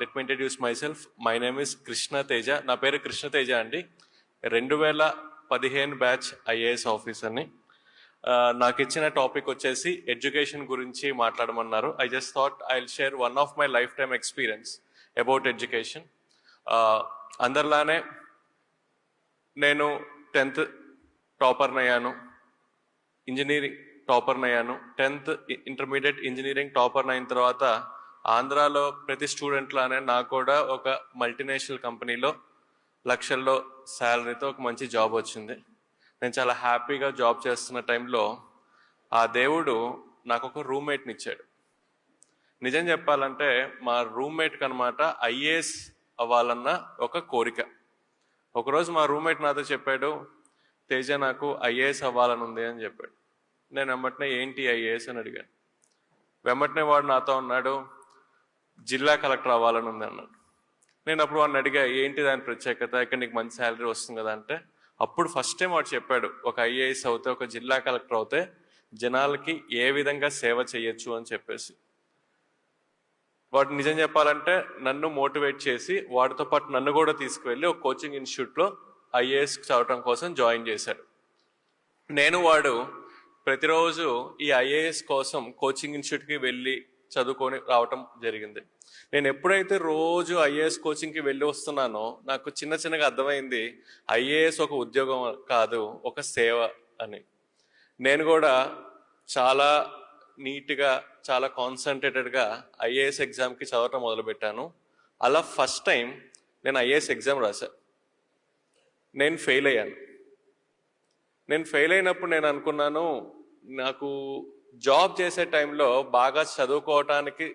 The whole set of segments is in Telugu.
Let me introduce my self. My name is Krishna Teja. నా పేరు కృష్ణ తేజ అండి. 2015 బ్యాచ్ ఐఏఎస్ ఆఫీసర్ని. నాకు ఇచ్చిన టాపిక్ వచ్చేసి ఎడ్యుకేషన్ గురించి మాట్లాడమన్నారు. I just thought I will share one of my lifetime experience about education. అందరిలానే నేను 10th టాపర్నయ్యాను, ఇంజనీరింగ్ టాపర్నయ్యాను. 10th ఇంటర్మీడియట్ ఇంజనీరింగ్ టాపర్నయిన తర్వాత ఆంధ్రాలో ప్రతి స్టూడెంట్ లానే నాకు కూడా ఒక మల్టీనేషనల్ కంపెనీలో లక్షల్లో శాలరీతో ఒక మంచి జాబ్ వచ్చింది. నేను చాలా హ్యాపీగా జాబ్ చేస్తున్న టైంలో ఆ దేవుడు నాకు ఒక రూమ్మేట్ని ఇచ్చాడు. నిజం చెప్పాలంటే మా రూమ్మేట్కి అనమాట ఐఏఎస్ అవ్వాలన్న ఒక కోరిక. ఒకరోజు మా రూమ్మేట్ నాతో చెప్పాడు, తేజ నాకు ఐఏఎస్ అవ్వాలని ఉంది అని చెప్పాడు. నేను వెంబటనే ఏంటి ఐఏఎస్ అని అడిగాను. వెంబటనే వాడు నాతో అన్నాడు, జిల్లా కలెక్టర్ అవ్వాలని ఉంది అన్నాడు. నేను అప్పుడు వాడిని అడిగా, ఏంటి దాని ప్రత్యేకత, ఇక్కడ నీకు మంచి శాలరీ వస్తుంది కదా అంటే, అప్పుడు ఫస్ట్ టైం వాడు చెప్పాడు, ఒక ఐఏఎస్ అవుతే, ఒక జిల్లా కలెక్టర్ అవుతే జనాలకి ఏ విధంగా సేవ చేయొచ్చు అని చెప్పేసి. వాడు నిజం చెప్పాలంటే నన్ను మోటివేట్ చేసి వాడితో పాటు నన్ను కూడా తీసుకువెళ్ళి ఒక కోచింగ్ ఇన్స్టిట్యూట్లో ఐఏఎస్ చదవటం కోసం జాయిన్ చేశాడు. నేను వాడు ప్రతిరోజు ఈ ఐఏఎస్ కోసం కోచింగ్ ఇన్స్టిట్యూట్కి వెళ్ళి చదువుకొని రావటం జరిగింది. నేను ఎప్పుడైతే రోజు ఐఏఎస్ కోచింగ్కి వెళ్ళి వస్తున్నానో నాకు చిన్నగా అర్థమైంది, ఐఏఎస్ ఒక ఉద్యోగం కాదు, ఒక సేవ అని. నేను కూడా చాలా నీట్గా, చాలా కాన్సన్ట్రేటెడ్గా ఐఏఎస్ ఎగ్జామ్కి చదవటం మొదలుపెట్టాను. అలా ఫస్ట్ టైం నేను ఐఏఎస్ ఎగ్జామ్ రాశాను. నేను ఫెయిల్ అయ్యాను. నేను ఫెయిల్ అయినప్పుడు నేను అనుకున్నాను, నాకు జాబ్ చేసే టైంలో బాగా చదువుకోవటానికి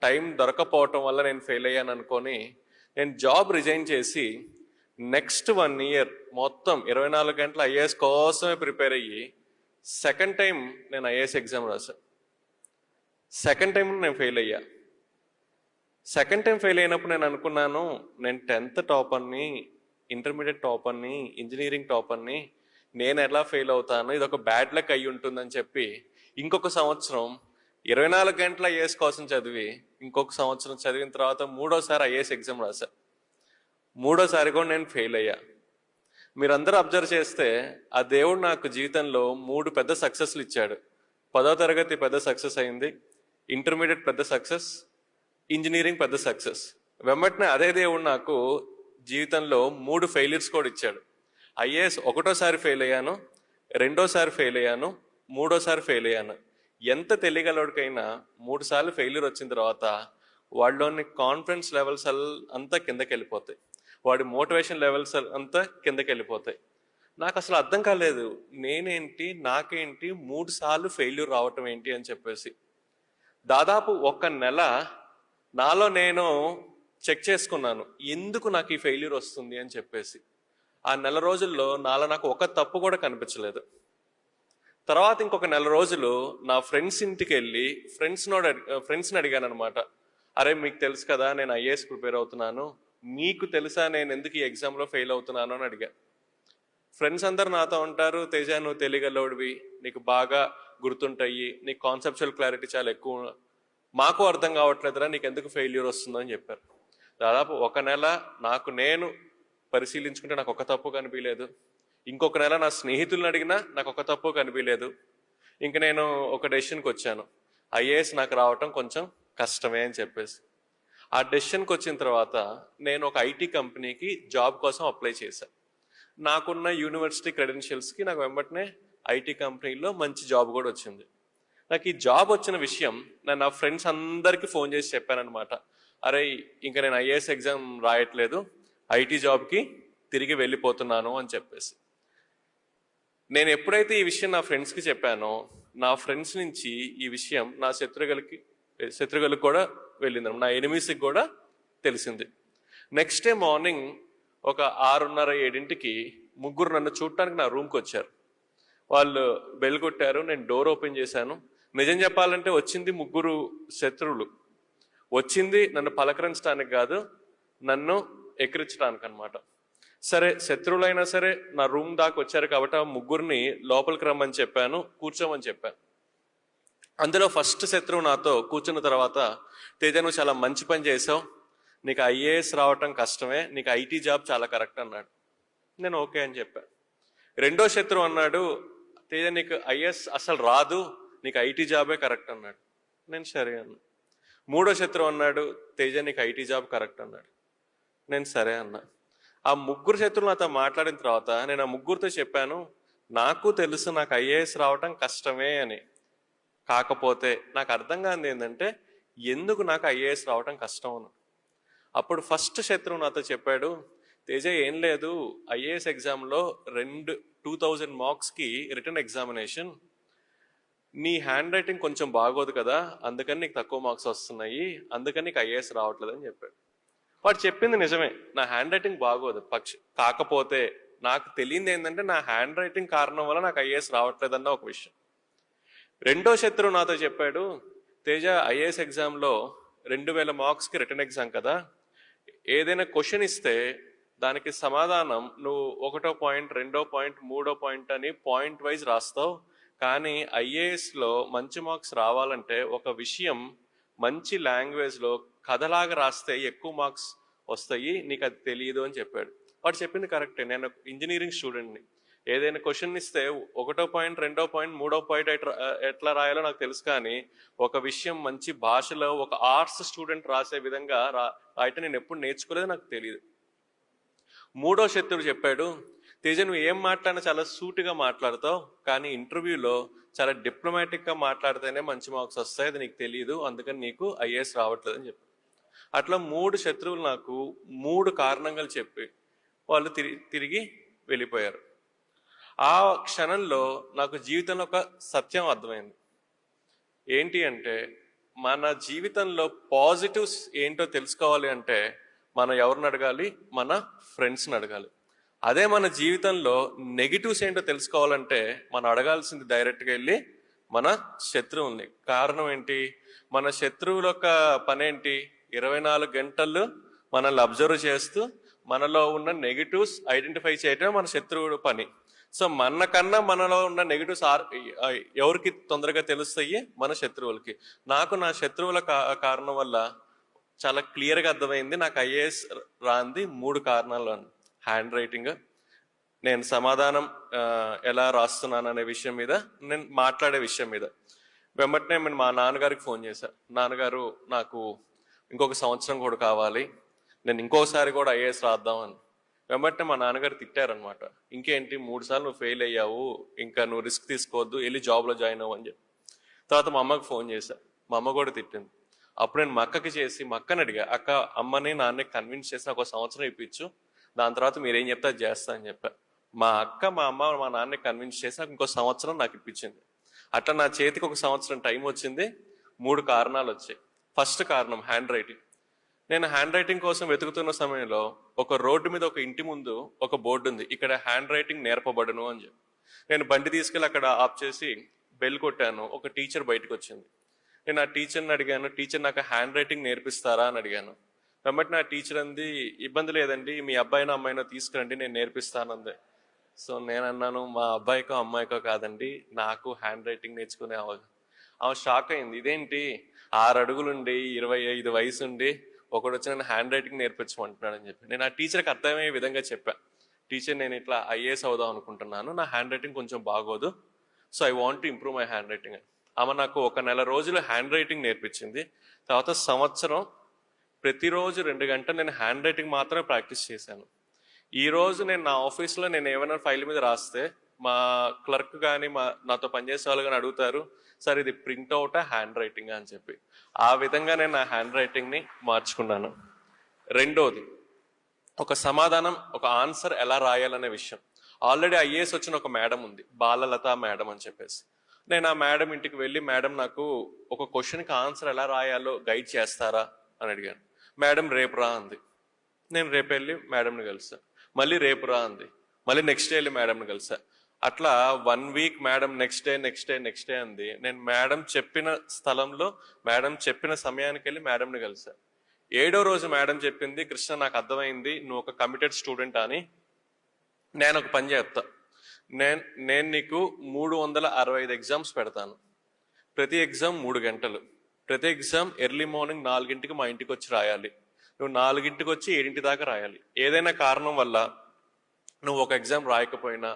టైం దొరకపోవటం వల్ల నేను ఫెయిల్ అయ్యాను అనుకొని నేను జాబ్ రిజైన్ చేసి నెక్స్ట్ 1 year మొత్తం 24 గంటలు ఐఏఎస్ కోసమే ప్రిపేర్ అయ్యి సెకండ్ టైం నేను ఐఏఎస్ ఎగ్జామ్ రాశాను. సెకండ్ టైం నేను ఫెయిల్ అయ్యా. సెకండ్ టైం ఫెయిల్ అయినప్పుడు నేను అనుకున్నాను, నేను 10th టాపర్ని, ఇంటర్మీడియట్ టాపర్ని, ఇంజనీరింగ్ టాపర్ని, నేను ఎలా ఫెయిల్ అవుతాను, ఇది ఒక బ్యాడ్ లక్ అయి ఉంటుందని చెప్పి ఇంకొక సంవత్సరం 24 గంటల ఐఏఎస్ కోసం చదివి ఇంకొక సంవత్సరం చదివిన తర్వాత 3వసారి ఐఏఎస్ ఎగ్జామ్ రాశా. 3వసారి కూడా నేను ఫెయిల్ అయ్యా. మీరందరూ అబ్జర్వ్ చేస్తే ఆ దేవుడు నాకు జీవితంలో 3 పెద్ద సక్సెస్లు ఇచ్చాడు. 10వ తరగతి పెద్ద సక్సెస్ అయింది, ఇంటర్మీడియట్ పెద్ద సక్సెస్, ఇంజనీరింగ్ పెద్ద సక్సెస్. వెంబటనే అదే దేవుడు నాకు జీవితంలో 3 ఫెయిల్యూర్స్ కూడా ఇచ్చాడు. ఐఏఎస్ 1వసారి ఫెయిల్ అయ్యాను, 2వసారి ఫెయిల్ అయ్యాను, 3వసారి ఫెయిల్ అయ్యాను. ఎంత తెలియగలవాడికైనా 3 సార్లు ఫెయిల్యూర్ వచ్చిన తర్వాత వాళ్ళలోని కాన్ఫిడెన్స్ లెవెల్స్ అంతా కిందకి వెళ్ళిపోతాయి, వాడి మోటివేషన్ లెవెల్స్ అంతా కిందకి వెళ్ళిపోతాయి. నాకు అసలు అర్థం కాలేదు, నేనేంటి, నాకేంటి 3 సార్లు ఫెయిల్యూర్ రావటం ఏంటి అని చెప్పేసి. దాదాపు 1 నెల నాలో నేను చెక్ చేసుకున్నాను, ఎందుకు నాకు ఈ ఫెయిల్యూర్ వస్తుంది అని చెప్పేసి. ఆ నెల రోజుల్లో నాలో నాకు ఒక తప్పు కూడా కనిపించలేదు. తర్వాత ఇంకొక నెల రోజులు నా ఫ్రెండ్స్ ఇంటికి వెళ్ళి ఫ్రెండ్స్ని అడిగాను అనమాట, అరే మీకు తెలుసు కదా నేను ఐఏఎస్ ప్రిపేర్ అవుతున్నాను, మీకు తెలుసా నేను ఎందుకు ఈ ఎగ్జామ్లో ఫెయిల్ అవుతున్నాను అని అడిగా. ఫ్రెండ్స్ అందరు నాతో ఉంటారు, తేజ నువ్వు తెలియగలవుడివి, నీకు బాగా గుర్తుంటాయి, నీకు కాన్సెప్చువల్ క్లారిటీ చాలా ఎక్కువ, మాకు అర్థం కావట్లేదురా నీకు ఎందుకు ఫెయిల్యూర్ వస్తుందో అని చెప్పారు. దాదాపు 1 నెల నాకు నేను పరిశీలించుకుంటే నాకు ఒక తప్పు కనిపించలేదు. ఇంకొక నెల నా స్నేహితులను అడిగినా నాకు ఒక తప్పు కనిపించలేదు. ఇంక నేను ఒక డెసిషన్కి వచ్చాను, ఐఏఎస్ నాకు రావటం కొంచెం కష్టమే అని చెప్పేసి. ఆ డెసిషన్కి వచ్చిన తర్వాత నేను ఒక ఐటీ కంపెనీకి జాబ్ కోసం అప్లై చేశాను. నాకున్న యూనివర్సిటీ క్రెడెన్షియల్స్కి నాకు వెంబటనే ఐటీ కంపెనీలో మంచి జాబ్ కూడా వచ్చింది. నాకు ఈ జాబ్ వచ్చిన విషయం నేను నా ఫ్రెండ్స్ అందరికీ ఫోన్ చేసి చెప్పానమాట, అరే ఇంకా నేను ఐఏఎస్ ఎగ్జామ్ రాయట్లేదు, ఐటీ జాబ్కి తిరిగి వెళ్ళిపోతున్నాను అని చెప్పేసి. నేను ఎప్పుడైతే ఈ విషయం నా ఫ్రెండ్స్కి చెప్పానో, నా ఫ్రెండ్స్ నుంచి ఈ విషయం నా శత్రువులకు కూడా వెళ్ళింది, నా ఎనిమీస్కి కూడా తెలిసింది. నెక్స్ట్ డే మార్నింగ్ ఒక 6:30-7కి ముగ్గురు నన్ను చూడటానికి నా రూమ్కి వచ్చారు. వాళ్ళు బెల్ కొట్టారు, నేను డోర్ ఓపెన్ చేశాను. నిజం చెప్పాలంటే వచ్చింది 3 శత్రువులు. వచ్చింది నన్ను పలకరించడానికి కాదు, నన్ను ఎక్కిరించడానికి అనమాట. సరే శత్రువులైనా సరే నా రూమ్ దాకా వచ్చారు కాబట్టి ఆ 3 లోపలికి రమ్మని చెప్పాను, కూర్చోమని చెప్పాను. అందులో ఫస్ట్ శత్రువు నాతో కూర్చున్న తర్వాత, తేజ నువ్వు చాలా మంచి పని చేసావు, నీకు ఐఏఎస్ రావటం కష్టమే, నీకు ఐటీ జాబ్ చాలా కరెక్ట్ అన్నాడు. నేను ఓకే అని చెప్పాను. రెండో శత్రువు అన్నాడు, తేజ నీకు ఐఏఎస్ అసలు రాదు, నీకు ఐటీ జాబే కరెక్ట్ అన్నాడు. నేను సరే అన్నా. మూడో శత్రువు అన్నాడు, తేజ నీకు ఐటీ జాబ్ కరెక్ట్ అన్నాడు. నేను సరే అన్నా. ఆ ముగ్గురు శత్రువులు నాతో మాట్లాడిన తర్వాత నేను ఆ ముగ్గురితో చెప్పాను, నాకు తెలుసు నాకు ఐఏఎస్ రావటం కష్టమే అని. కాకపోతే నాకు అర్థం కానిది ఏంటంటే ఎందుకు నాకు ఐఏఎస్ రావటం కష్టం అని. అప్పుడు ఫస్ట్ శత్రువు నాతో చెప్పాడు, తేజ ఏం లేదు, ఐఏఎస్ ఎగ్జామ్లో 2000 మార్క్స్కి రిటర్న్ ఎగ్జామినేషన్, నీ హ్యాండ్ రైటింగ్ కొంచెం బాగోదు కదా, అందుకని నీకు తక్కువ మార్క్స్ వస్తున్నాయి, అందుకని నీకు ఐఏఎస్ రావట్లేదు అని చెప్పాడు. వాడు చెప్పింది నిజమే, నా హ్యాండ్ రైటింగ్ బాగోదు, కాకపోతే నాకు తెలియంది ఏంటంటే నా హ్యాండ్ రైటింగ్ కారణం వల్ల నాకు ఐఏఎస్ రావట్లేదన్న ఒక విషయం. రెండో శత్రువు నాతో చెప్పాడు, తేజ ఐఏఎస్ ఎగ్జామ్లో 2000 మార్క్స్కి రిటర్న్ ఎగ్జామ్ కదా, ఏదైనా క్వశ్చన్ ఇస్తే దానికి సమాధానం నువ్వు 1వ పాయింట్ 2వ పాయింట్ 3వ పాయింట్ అని పాయింట్ వైజ్ రాస్తావు, కానీ ఐఏఎస్లో మంచి మార్క్స్ రావాలంటే ఒక విషయం మంచి లాంగ్వేజ్లో కథలాగా రాస్తే ఎక్కువ మార్క్స్ వస్తాయి, నీకు అది తెలియదు అని చెప్పాడు. వాడు చెప్పింది కరెక్టే. నేను ఇంజనీరింగ్ స్టూడెంట్ని, ఏదైనా క్వశ్చన్ ఇస్తే 1వ పాయింట్ 2వ పాయింట్ 3వ పాయింట్ ఎట్లా రాయాలో నాకు తెలుసు, కానీ ఒక విషయం మంచి భాషలో ఒక ఆర్ట్స్ స్టూడెంట్ రాసే విధంగా రాయటం నేను ఎప్పుడు నేర్చుకోలేదు, నాకు తెలియదు. మూడో శత్రువు చెప్పాడు, తేజ నువ్వు ఏం మాట్లాడినా చాలా సూటిగా మాట్లాడతావు, కానీ ఇంటర్వ్యూలో చాలా డిప్లొమాటిక్గా మాట్లాడితేనే మంచి మార్క్స్ వస్తాయి, అది నీకు తెలియదు, అందుకని నీకు ఐఏఎస్ రావట్లేదు అని చెప్పాడు. అట్లా 3 శత్రువులు నాకు 3 కారణాలు చెప్పి వాళ్ళు తిరిగి వెళ్ళిపోయారు. ఆ క్షణంలో నాకు జీవితంలో ఒక సత్యం అర్థమైంది. ఏంటి అంటే మన జీవితంలో పాజిటివ్స్ ఏంటో తెలుసుకోవాలి అంటే మనం ఎవరిని అడగాలి? మన ఫ్రెండ్స్ని అడగాలి. అదే మన జీవితంలో నెగిటివ్స్ ఏంటో తెలుసుకోవాలంటే మనం అడగాల్సింది డైరెక్ట్గా వెళ్ళి మన శత్రువుల్ని. కారణం ఏంటి? మన శత్రువుల యొక్క పనేంటి? 24 గంటలు మనల్ని అబ్జర్వ్ చేస్తూ మనలో ఉన్న నెగిటివ్స్ ఐడెంటిఫై చేయటం మన శత్రువుడు పని. సో మనకన్నా మనలో ఉన్న నెగిటివ్స్ ఎవరికి తొందరగా తెలుస్తాయి? మన శత్రువులకి. నాకు నా శత్రువుల కారణం వల్ల చాలా క్లియర్గా అర్థమైంది నాకు ఐఏఎస్ రాంది 3 కారణాలు. హ్యాండ్ రైటింగ్, నేను సమాధానం ఎలా రాస్తున్నాను అనే విషయం మీద, నేను మాట్లాడే విషయం మీద. వెంబటనే నేను మా నాన్నగారికి ఫోన్ చేశాను, నాన్నగారు నాకు ఇంకొక సంవత్సరం కూడా కావాలి, నేను ఇంకోసారి కూడా ఐఏఎస్ రాద్దామని. వెంబటనే మా నాన్నగారు తిట్టారనమాట, ఇంకేంటి 3 సార్లు నువ్వు ఫెయిల్ అయ్యావు, ఇంకా నువ్వు రిస్క్ తీసుకోవద్దు, వెళ్ళి జాబ్లో జాయిన్ అవ్వు అని చెప్పి. తర్వాత మా అమ్మకి ఫోన్ చేశా, మా అమ్మ కూడా తిట్టింది. అప్పుడు నేను మా అక్కకి చేసి మా అక్కని అడిగా, అక్క అమ్మని నాన్నకి కన్విన్స్ చేసి నాకు 1 సంవత్సరం ఇప్పించు, దాని తర్వాత మీరేం చెప్తే అది చేస్తా అని చెప్పా. మా అక్క మా అమ్మ మా నాన్నని కన్విన్స్ చేసి నాకు 1 సంవత్సరం నాకు ఇప్పించింది. అట్లా నా చేతికి 1 సంవత్సరం టైం వచ్చింది. 3 కారణాలు వచ్చాయి. ఫస్ట్ కారణం హ్యాండ్ రైటింగ్. నేను హ్యాండ్ రైటింగ్ కోసం వెతుకుతున్న సమయంలో ఒక రోడ్డు మీద ఒక ఇంటి ముందు ఒక బోర్డు ఉంది, ఇక్కడ హ్యాండ్ రైటింగ్ నేర్పబడును అని చెప్పి. నేను బండి తీసుకెళ్ళి అక్కడ ఆఫ్ చేసి బెల్ కొట్టాను. ఒక టీచర్ బయటకు వచ్చింది. నేను ఆ టీచర్ని అడిగాను, టీచర్ నాకు హ్యాండ్ రైటింగ్ నేర్పిస్తారా అని అడిగాను. వెంబటి నా టీచర్ అంది, ఇబ్బంది లేదండి, మీ అబ్బాయినో అమ్మాయినో తీసుకురండి, నేను నేర్పిస్తానంది. సో నేను అన్నాను, మా అబ్బాయికో అమ్మాయికో కాదండి, నాకు హ్యాండ్ రైటింగ్ నేర్చుకునే ఆమె షాక్ అయింది. ఇదేంటి 6 అడుగులుండి 25 వయసు ఉండి ఒకడు వచ్చి నేను హ్యాండ్ రైటింగ్ నేర్పించమంటున్నాడు అని చెప్పి. నేను ఆ టీచర్కి అర్థమయ్యే విధంగా చెప్పా, టీచర్ నేను ఇట్లా ఐఏఎస్ అవుదాం అనుకుంటున్నాను, నా హ్యాండ్ రైటింగ్ కొంచెం బాగోదు, so I want to improve my hand writing అని. ఆమె నాకు 1 నెల రోజులు హ్యాండ్ రైటింగ్ నేర్పించింది. తర్వాత సంవత్సరం ప్రతిరోజు 2 గంటలు నేను హ్యాండ్ రైటింగ్ మాత్రమే ప్రాక్టీస్ చేశాను. ఈ రోజు నేను నా ఆఫీస్లో నేను ఏమైనా ఫైల్ మీద రాస్తే మా క్లర్క్ కానీ నాతో పనిచేసే వాళ్ళు కానీ అడుగుతారు, సార్ ఇది ప్రింట్అవుటా హ్యాండ్ రైటింగ్ అని చెప్పి. ఆ విధంగా నేను నా హ్యాండ్ రైటింగ్ని మార్చుకున్నాను. రెండోది, ఒక సమాధానం ఒక ఆన్సర్ ఎలా రాయాలనే విషయం. ఆల్రెడీ ఐఏఎస్ వచ్చిన ఒక మేడం ఉంది, బాలలత మేడం అని చెప్పేసి. నేను ఆ మేడం ఇంటికి వెళ్ళి, మేడం నాకు ఒక క్వశ్చన్కి ఆన్సర్ ఎలా రాయాలో గైడ్ చేస్తారా అని అడిగాను. మేడం రేపు రా అంది. నేను రేపు వెళ్ళి మేడంని కలిసా. మళ్ళీ రేపు రా అంది. మళ్ళీ నెక్స్ట్ డే వెళ్ళి మేడంని కలిసా. అట్లా 1 వీక్ మేడం నెక్స్ట్ డే అంది. నేను మేడం చెప్పిన స్థలంలో మేడం చెప్పిన సమయానికి వెళ్ళి మేడంని కలిసా. 7వ రోజు మేడం చెప్పింది, కృష్ణ నాకు అర్థమైంది నువ్వు ఒక కమిటెడ్ స్టూడెంట్ అని, నేను ఒక పని చెప్తా, నేను నీకు 365 ఎగ్జామ్స్ పెడతాను. ప్రతి ఎగ్జామ్ 3 గంటలు, ప్రతి ఎగ్జామ్ ఎర్లీ మార్నింగ్ 4 గంటలకు మా ఇంటికి వచ్చి రాయాలి. నువ్వు 4ంటికి వచ్చి 7 దాకా రాయాలి. ఏదైనా కారణం వల్ల నువ్వు ఒక ఎగ్జామ్ రాయకపోయినా,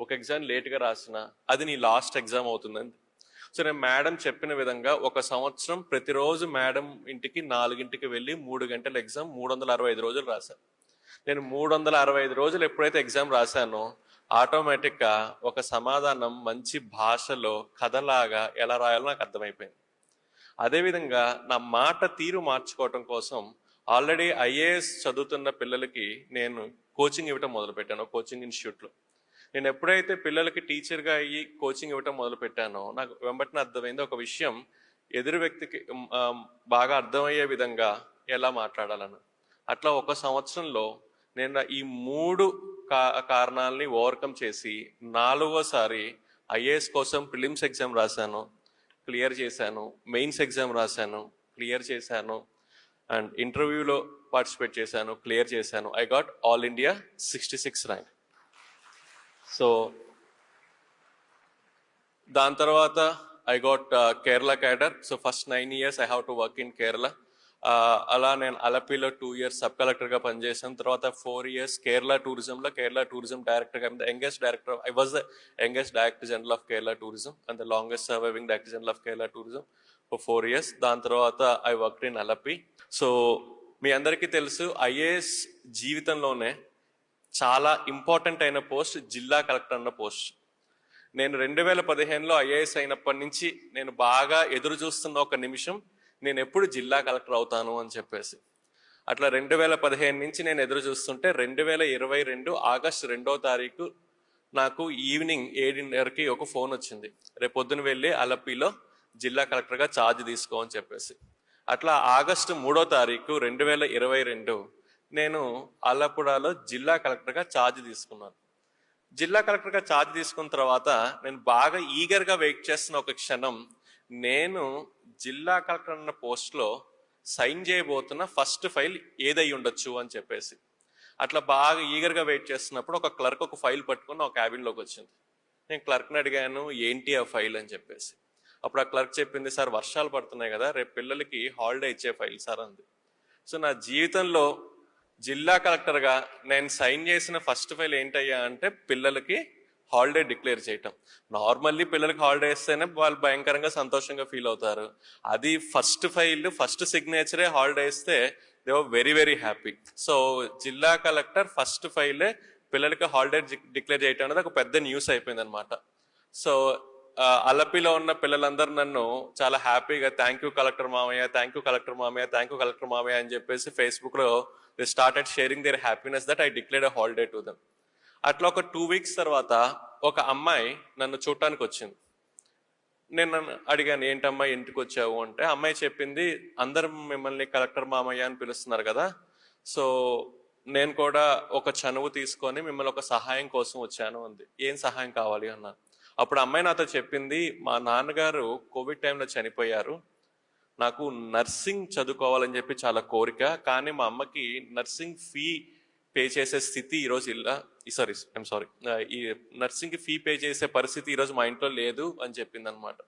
ఒక ఎగ్జామ్ లేట్గా రాసినా అది నీ లాస్ట్ ఎగ్జామ్ అవుతుందని. సో నేను మేడం చెప్పిన విధంగా ఒక సంవత్సరం ప్రతిరోజు మేడం ఇంటికి 4ంటికి వెళ్ళి 3 గంటల ఎగ్జామ్ 365 రోజులు రాశాను. నేను 365 రోజులు ఎప్పుడైతే ఎగ్జామ్ రాశానో ఆటోమేటిక్గా ఒక సమాధానం మంచి భాషలో కథలాగా ఎలా రాయాలో నాకు అర్థమైపోయింది. అదేవిధంగా నా మాట తీరు మార్చుకోవటం కోసం ఆల్రెడీ ఐఏఎస్ చదువుతున్న పిల్లలకి నేను కోచింగ్ ఇవ్వటం మొదలుపెట్టాను కోచింగ్ ఇన్స్టిట్యూట్లో. నేను ఎప్పుడైతే పిల్లలకి టీచర్గా అయ్యి కోచింగ్ ఇవ్వటం మొదలు పెట్టానో నాకు వెంబటిన అర్థమైంది ఒక విషయం ఎదురు వ్యక్తికి బాగా అర్థమయ్యే విధంగా ఎలా మాట్లాడాలను. అట్లా ఒక సంవత్సరంలో నేను ఈ 3 కారణాలని ఓవర్కమ్ చేసి 4వసారి ఐఏఎస్ కోసం ప్రిలిమ్స్ ఎగ్జామ్ రాశాను, క్లియర్ చేశాను. మెయిన్స్ ఎగ్జామ్ రాశాను, క్లియర్ చేశాను. అండ్ ఇంటర్వ్యూలో పార్టిసిపేట్ చేశాను, క్లియర్ చేశాను. I got all India 66 rank. So దాని తర్వాత I got Kerala cadre. So first 9 years I have to work in Kerala. అలా నేను అలపిలో 2 years సబ్ కలెక్టర్గా పనిచేశాను. తర్వాత 4 years కేరళ టూరిజం డైరెక్టర్గా. I was the youngest director general of Kerala tourism and the longest surviving director general of Kerala tourism for 4 years. దాని తర్వాత I worked in Alleppey. So మీ అందరికీ తెలుసు ఐఏఎస్ జీవితంలోనే చాలా ఇంపార్టెంట్ అయిన పోస్ట్ జిల్లా కలెక్టర్ అన్న పోస్ట్. నేను 2015లో ఐఏఎస్ అయినప్పటి నుంచి నేను బాగా ఎదురు చూస్తున్న ఒక నిమిషం నేను ఎప్పుడు జిల్లా కలెక్టర్ అవుతాను అని చెప్పేసి. అట్లా 2015 నుంచి నేను ఎదురు చూస్తుంటే 2022 ఆగస్టు 2వ తారీఖు నాకు ఈవినింగ్ 7:30కి ఒక ఫోన్ వచ్చింది, రేపు పొద్దున వెళ్ళి అలపిలో జిల్లా కలెక్టర్గా ఛార్జ్ తీసుకో అని చెప్పేసి. అట్లా ఆగస్టు 3వ తారీఖు 2022 నేను ఆలప్పుడాలో జిల్లా కలెక్టర్గా ఛార్జ్ తీసుకున్నాను. జిల్లా కలెక్టర్గా ఛార్జ్ తీసుకున్న తర్వాత నేను బాగా ఈగర్గా వెయిట్ చేస్తున్న ఒక క్షణం, నేను జిల్లా కలెక్టర్ అన్న పోస్ట్లో సైన్ చేయబోతున్న ఫస్ట్ ఫైల్ ఏదై ఉండొచ్చు అని చెప్పేసి. అట్లా బాగా ఈగర్గా వెయిట్ చేస్తున్నప్పుడు ఒక క్లర్క్ ఒక ఫైల్ పట్టుకుని ఒక క్యాబిన్లోకి వచ్చింది. నేను క్లర్క్ని అడిగాను ఏంటి ఆ ఫైల్ అని చెప్పేసి. అప్పుడు ఆ క్లర్క్ చెప్పింది, సార్ వర్షాలు పడుతున్నాయి కదా, రేపు పిల్లలకి హాలిడే ఇచ్చే ఫైల్ సార్ అంది. సో నా జీవితంలో జిల్లా కలెక్టర్గా నేను సైన్ చేసిన ఫస్ట్ ఫైల్ ఏంటయ్యా అంటే పిల్లలకి హాలిడే డిక్లేర్ చేయటం. నార్మల్లీ పిల్లలకి హాలిడే ఇస్తేనే వాళ్ళు భయంకరంగా సంతోషంగా ఫీల్ అవుతారు. అది ఫస్ట్ ఫైల్ ఫస్ట్ సిగ్నేచరే హాలిడే ఇస్తే they were very very happy. So జిల్లా కలెక్టర్ ఫస్ట్ ఫైలే పిల్లలకి హాలిడే డిక్లేర్ చేయటం అనేది ఒక పెద్ద న్యూస్ అయిపోయింది అనమాట. సో అలపిలో ఉన్న పిల్లలందరూ నన్ను చాలా హ్యాపీగా థ్యాంక్ యూ కలెక్టర్ మామయ్య అని చెప్పేసి ఫేస్బుక్లో they started sharing their happiness that I declared a holiday to them. అట్లా ఒక 2 weeks తర్వాత ఒక అమ్మాయి నన్ను చూడటానికి వచ్చింది. నేను నన్ను అడిగాను ఏంటమ్మాయి ఇంటికి వచ్చావు అంటే, అమ్మాయి చెప్పింది అందరూ మిమ్మల్ని కలెక్టర్ మామయ్య అని పిలుస్తున్నారు కదా, సో నేను కూడా ఒక చనువు తీసుకొని మిమ్మల్ని ఒక సహాయం కోసం వచ్చాను అంది. ఏం సహాయం కావాలి అన్నాను. అప్పుడు అమ్మాయి నాతో చెప్పింది, మా నాన్నగారు కోవిడ్ టైంలో చనిపోయారు, నాకు నర్సింగ్ చదువుకోవాలని చెప్పి చాలా కోరిక, కానీ మా అమ్మకి నర్సింగ్ ఫీ పే చేసే స్థితి ఈరోజు ఈ నర్సింగ్కి ఫీ పే చేసే పరిస్థితి ఈరోజు మా ఇంట్లో లేదు అని చెప్పింది అనమాట.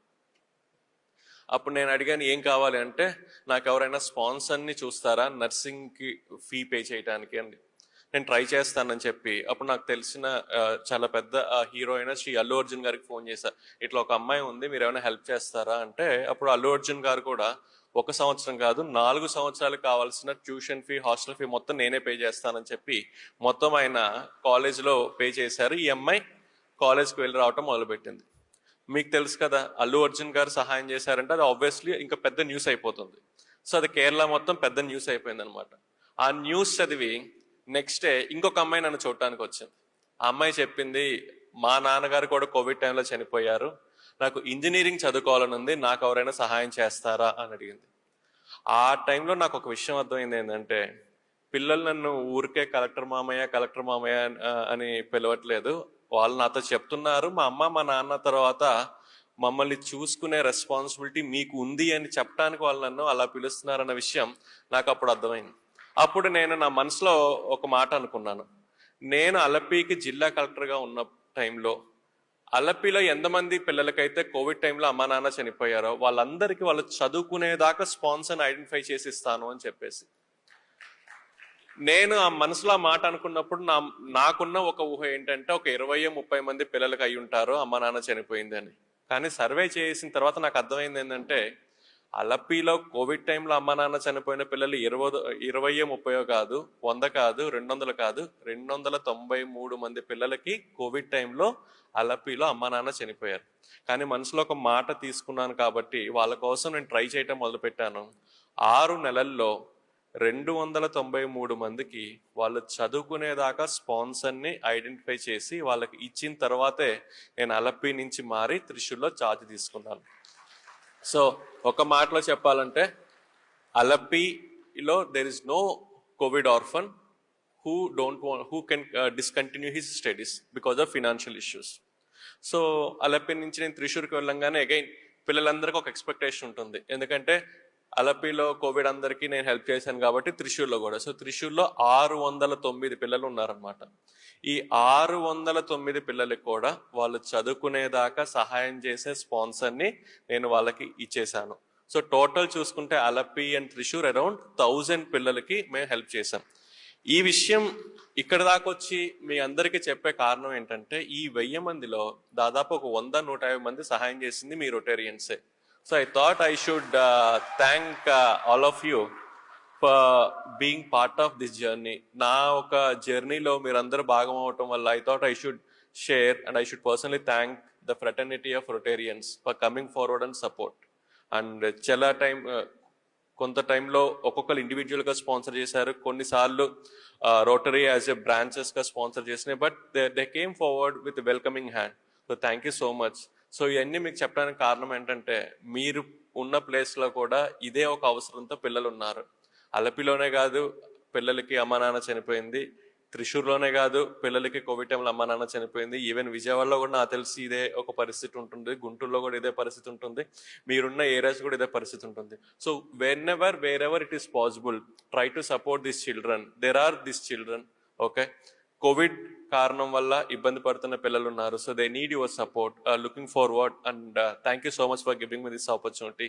అప్పుడు నేను అడిగాను ఏం కావాలి అంటే, నాకు ఎవరైనా స్పాన్సర్ని చూస్తారా నర్సింగ్కి ఫీ పే చేయడానికి అండి, నేను ట్రై చేస్తానని చెప్పి. అప్పుడు నాకు తెలిసిన చాలా పెద్ద హీరో అయిన శ్రీ అల్లు అర్జున్ గారికి ఫోన్ చేశా, ఇట్లా ఒక అమ్మాయి ఉంది మీరు ఏమైనా హెల్ప్ చేస్తారా అంటే, అప్పుడు అల్లు అర్జున్ గారు కూడా 1 సంవత్సరం కాదు 4 సంవత్సరాలకు కావాల్సిన ట్యూషన్ ఫీ హాస్టల్ ఫీ మొత్తం నేనే పే చేస్తానని చెప్పి మొత్తం ఆయన కాలేజ్లో పే చేశారు. ఈ అమ్మాయి కాలేజ్కి వెళ్ళి రావటం మొదలుపెట్టింది. మీకు తెలుసు కదా అల్లు అర్జున్ గారు సహాయం చేశారంటే అది ఆబ్వియస్లీ ఇంకా పెద్ద న్యూస్ అయిపోతుంది. సో అది కేరళ మొత్తం పెద్ద న్యూస్ అయిపోయింది అనమాట. ఆ న్యూస్ చదివి నెక్స్ట్ డే ఇంకొక అమ్మాయి నన్ను చూడటానికి వచ్చింది. ఆ అమ్మాయి చెప్పింది, మా నాన్నగారు కూడా కోవిడ్ టైంలో చనిపోయారు, నాకు ఇంజనీరింగ్ చదువుకోవాలని ఉంది, నాకు ఎవరైనా సహాయం చేస్తారా అని అడిగింది. ఆ టైంలో నాకు ఒక విషయం అర్థమైంది ఏంటంటే, పిల్లలు నన్ను ఊరికే కలెక్టర్ మామయ్య అని పిలవట్లేదు, వాళ్ళు నాతో చెప్తున్నారు మా అమ్మ మా నాన్న తర్వాత మమ్మల్ని చూసుకునే రెస్పాన్సిబిలిటీ మీకు ఉంది అని చెప్పడానికి వాళ్ళు నన్ను అలా పిలుస్తున్నారన్న విషయం నాకు అప్పుడు అర్థమైంది. అప్పుడు నేను నా మనసులో ఒక మాట అనుకున్నాను, నేను అలపికి జిల్లా కలెక్టర్గా ఉన్న టైంలో అలపిలో ఎంతమంది పిల్లలకైతే కోవిడ్ టైంలో అమ్మా నాన్న చనిపోయారో వాళ్ళందరికీ వాళ్ళు చదువుకునేదాకా స్పాన్సర్ని ఐడెంటిఫై చేసి ఇస్తాను అని చెప్పేసి. నేను ఆ మనసులో ఆ మాట అనుకున్నప్పుడు నాకున్న ఒక ఊహ ఏంటంటే ఒక 20-30 మంది పిల్లలకి అయి ఉంటారు అమ్మ నాన్న చనిపోయిందని. కానీ సర్వే చేసిన తర్వాత నాకు అర్థమైంది ఏంటంటే అలపిలో కోవిడ్ టైంలో అమ్మ నాన్న చనిపోయిన పిల్లలు 20-30 కాదు, 100 కాదు, 200 కాదు, 293 మంది పిల్లలకి కోవిడ్ టైంలో అలపిలో అమ్మ నాన్న చనిపోయారు. కానీ మనసులో ఒక మాట తీసుకున్నాను కాబట్టి వాళ్ళ కోసం నేను ట్రై చేయటం మొదలుపెట్టాను. 6 నెలల్లో 293 మందికి వాళ్ళు చదువుకునేదాకా స్పాన్సర్ని ఐడెంటిఫై చేసి వాళ్ళకి ఇచ్చిన తర్వాతే నేను అలపి నుంచి మారి త్రిశూర్లో ఛార్జ్ తీసుకున్నాను. సో ఒక మాటలో చెప్పాలంటే అలపిలో there is no covid orphan who can discontinue his studies because of financial issues. So Alleppey నుంచి నేను త్రిశూర్కి వెళ్ళంగానే అగైన్ పిల్లలందరికీ ఒక ఎక్స్పెక్టేషన్ ఉంటుంది, ఎందుకంటే అలపిలో కోవిడ్ అందరికీ నేను హెల్ప్ చేశాను కాబట్టి త్రిశూర్లో కూడా. సో త్రిశూర్లో 609 పిల్లలు ఉన్నారనమాట. ఈ 609 పిల్లలకి కూడా వాళ్ళు చదువుకునేదాకా సహాయం చేసే స్పాన్సర్ని నేను వాళ్ళకి ఇచ్చేసాను. సో టోటల్ చూసుకుంటే అలపి అండ్ త్రిశూర్ అరౌండ్ 1000 పిల్లలకి మేము హెల్ప్ చేశాం. ఈ విషయం ఇక్కడ దాకా వచ్చి మీ అందరికీ చెప్పే కారణం ఏంటంటే ఈ 1000 మందిలో దాదాపు ఒక 100-150 మంది సహాయం చేసింది మీ రొటేరియన్సే. So I thought I should thank all of you for being part of this journey. నా ఒక జర్నీలో మీరందరూ భాగం అవటం వల్ల I thought I should share and I should personally thank the fraternity of Rotarians for coming forward and support. అండ్ చాలా కొంత టైంలో ఒక్కొక్కరు ఇండివిజువల్గా స్పాన్సర్ చేశారు, కొన్నిసార్లు రోటరీ యాజ్ ఎ బ్రాంచెస్గా స్పాన్సర్ చేసినాయి, but they came forward with welcoming hand. So thank you so much. So ఇవన్నీ మీకు చెప్పడానికి కారణం ఏంటంటే మీరు ఉన్న ప్లేస్లో కూడా ఇదే ఒక అవసరంతో పిల్లలు ఉన్నారు. అలపిలోనే కాదు పిల్లలకి అమ్మ నాన్న చనిపోయింది, త్రిశూర్లోనే కాదు పిల్లలకి కోవిడ్ టైంలో అమ్మ నాన్న చనిపోయింది, ఈవెన్ విజయవాడలో కూడా నాకు తెలిసి ఇదే ఒక పరిస్థితి ఉంటుంది, గుంటూరులో కూడా ఇదే పరిస్థితి ఉంటుంది, మీరున్న ఏరియాస్ కూడా ఇదే పరిస్థితి ఉంటుంది. So wherever it is possible try to support this children. There are this children, okay, Covid కారణం వల్ల ఇబ్బంది పడుతున్న పిల్లలు ఉన్నారు. So they need your support. Looking forward and thank you so much for giving me this opportunity.